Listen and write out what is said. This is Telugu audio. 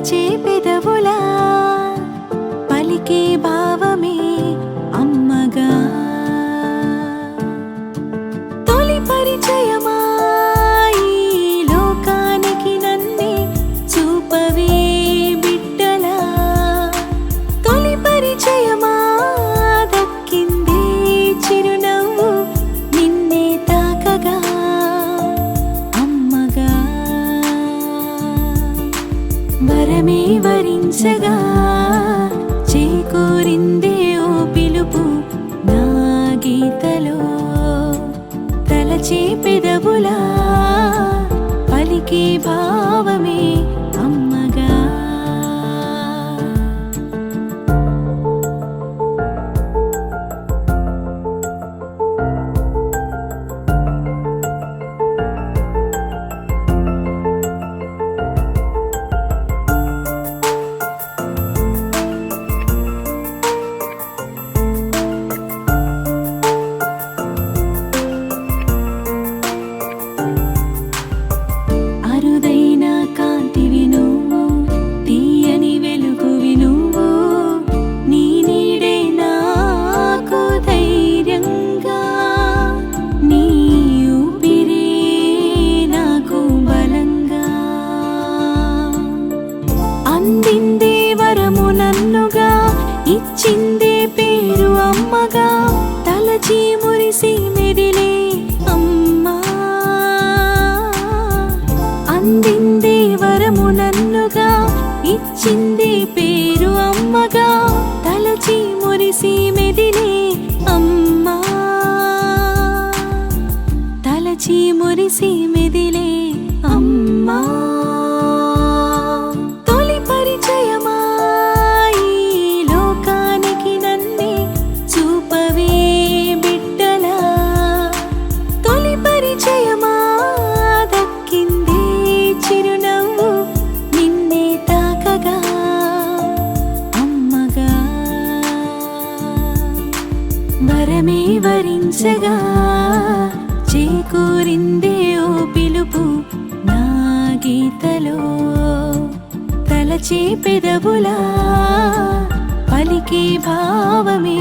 తలచే పెదవులా పలికే భావమే అమ్మగా తొలి పరిచయమా ఈ లోకానికి నన్నే చూపవే బిడ్డలా తొలి పరిచయమా దక్కిందే చిరునవ్వు నిన్నే తాకగా అమ్మగా వరమే వరించగా చేకూరిందే ఓ పిలుపు నా గీతలో తలచే పెదవులా పలికే భావమే అమ్మగా అరుదైన కాంతివి నువ్వు తీయని వెలుగువి నువ్వు నీ నీడే నాకు ధైర్యంగా నీ ఊపిరే నాకు బలంగా అందిందే వరము నన్నుగా ఇచ్చిందే పేరు అమ్మగా తలచి మురిసి మెదిలే అమ్మా అందిందే వరము నన్నుగా ఇచ్చిందే పేరు అమ్మగా తలచి మురిసి మెదిలే అమ్మా తలచి మురిసి మెదిలే అమ్మా తొలి పరిచయమా ఈ లోకానికి నన్నే చూపవే బిడ్డలా తొలి పరిచయమా దక్కిందే చిరునవ్వు నిన్నే తాకగా అమ్మగా వరమే వరించగా చేకూరిందే ఓ పిలుపు నా గీతలో తలచే పెదవులా పలికే భావమే